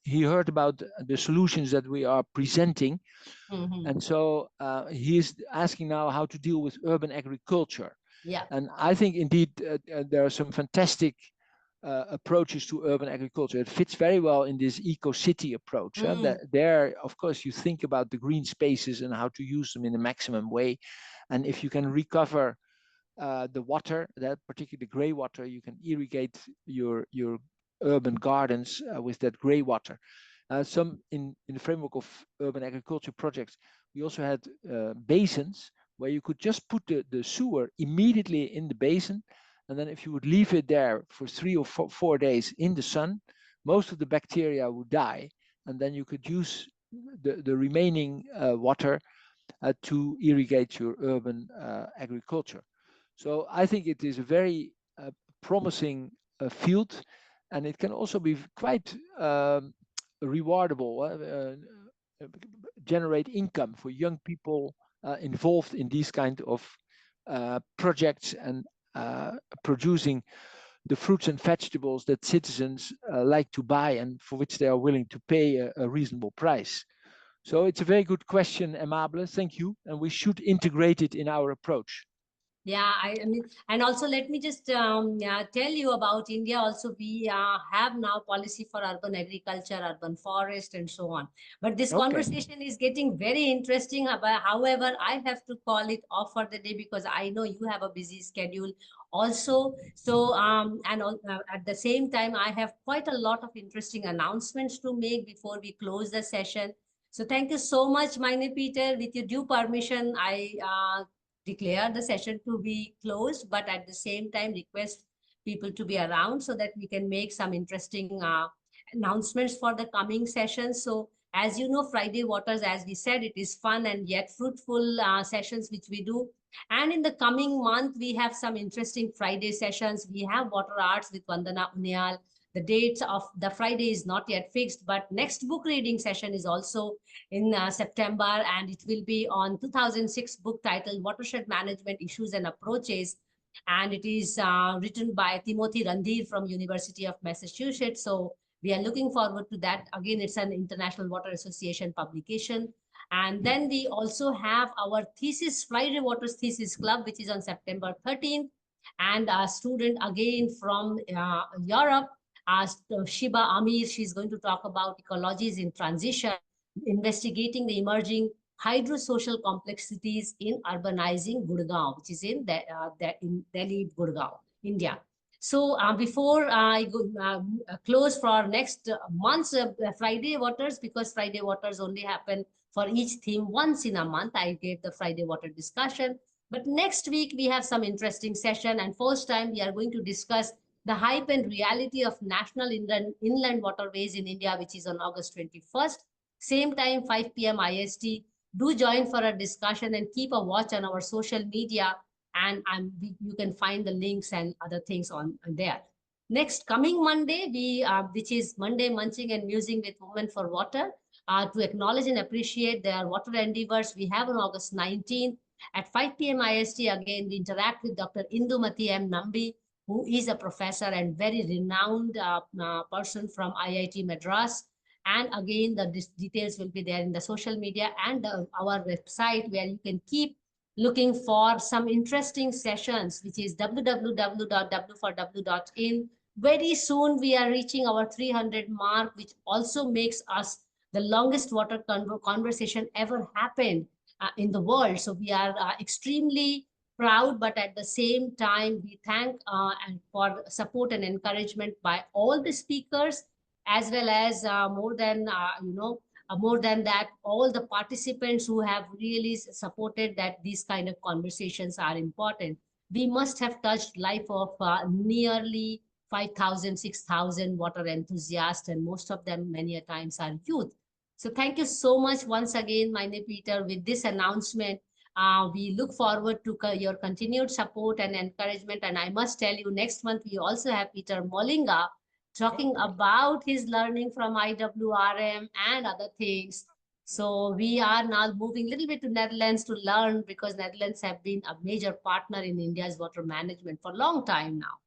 he heard about the solutions that we are presenting. And so he is asking now how to deal with urban agriculture. Yeah. And I think indeed there are some fantastic approaches to urban agriculture. It fits very well in this eco-city approach. There, of course, you think about the green spaces and how to use them in the maximum way. And if you can recover the water, that particularly the gray water, you can irrigate your urban gardens with that gray water. Some in the framework of urban agriculture projects, we also had basins where you could just put the sewer immediately in the basin. And then if you would leave it there for 3 or 4 days in the sun, most of the bacteria would die. And then you could use the remaining water to irrigate your urban agriculture. So I think it is a very promising field, and it can also be quite rewardable, generate income for young people involved in these kind of projects and producing the fruits and vegetables that citizens like to buy and for which they are willing to pay a reasonable price. So it's a very good question, Aimable. Thank you. And we should integrate it in our approach. Yeah, I mean, and also let me just tell you about India. Also, we have now policy for urban agriculture, urban forest, and so on. But this conversation is getting very interesting. However, I have to call it off for the day because I know you have a busy schedule also. So, at the same time, I have quite a lot of interesting announcements to make before we close the session. So, thank you so much, Meine Pieter. With your due permission, I declare the session to be closed, but at the same time request people to be around so that we can make some interesting announcements for the coming sessions. So as you know, Friday Waters, as we said, it is fun and yet fruitful sessions which we do. And in the coming month, we have some interesting Friday sessions. We have Water Arts with Vandana Unyal. The dates of the Friday is not yet fixed, but next book reading session is also in September, and it will be on 2006 book titled Watershed Management Issues and Approaches. And it is written by Timothy Randhir from University of Massachusetts. So we are looking forward to that. Again, it's an International Water Association publication. And then we also have our thesis, Friday Waters Thesis Club, which is on September 13th. And a student again from Europe, Shiba Amir, she's going to talk about ecologies in transition, investigating the emerging hydrosocial complexities in urbanizing Gurgaon, which is in Delhi, Gurgaon, India. So before I go close for next month's Friday Waters, because Friday Waters only happen for each theme once in a month, I gave the Friday Water discussion. But next week we have some interesting session, and first time we are going to discuss the hype and reality of national inland waterways in India, which is on August 21st. Same time, 5 p.m. IST. Do join for a discussion and keep a watch on our social media, and you can find the links and other things on there. Next coming Monday, which is Monday Munching and Musing with Women for Water, to acknowledge and appreciate their water endeavors. We have on August 19th at 5 p.m. IST. Again, we interact with Dr. Indumati M. Nambi, who is a professor and very renowned person from IIT Madras. And again, the details will be there in the social media and our website, where you can keep looking for some interesting sessions, which is www.wforw.in. Very soon we are reaching our 300 mark, which also makes us the longest water conversation ever happened in the world. So we are extremely proud, but at the same time, we thank and for support and encouragement by all the speakers, as well as more than that, all the participants who have really supported that these kind of conversations are important. We must have touched life of nearly 5,000, 6,000 water enthusiasts, and most of them many a times are youth. So thank you so much once again, Meine Pieter. With this announcement, we look forward to your continued support and encouragement. And I must tell you, next month, we also have Peter Mollinga talking about his learning from IWRM and other things. So we are now moving a little bit to Netherlands to learn, because Netherlands have been a major partner in India's water management for a long time now.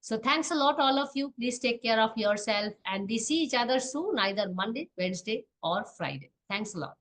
So thanks a lot, all of you. Please take care of yourself, and we see each other soon, either Monday, Wednesday, or Friday. Thanks a lot.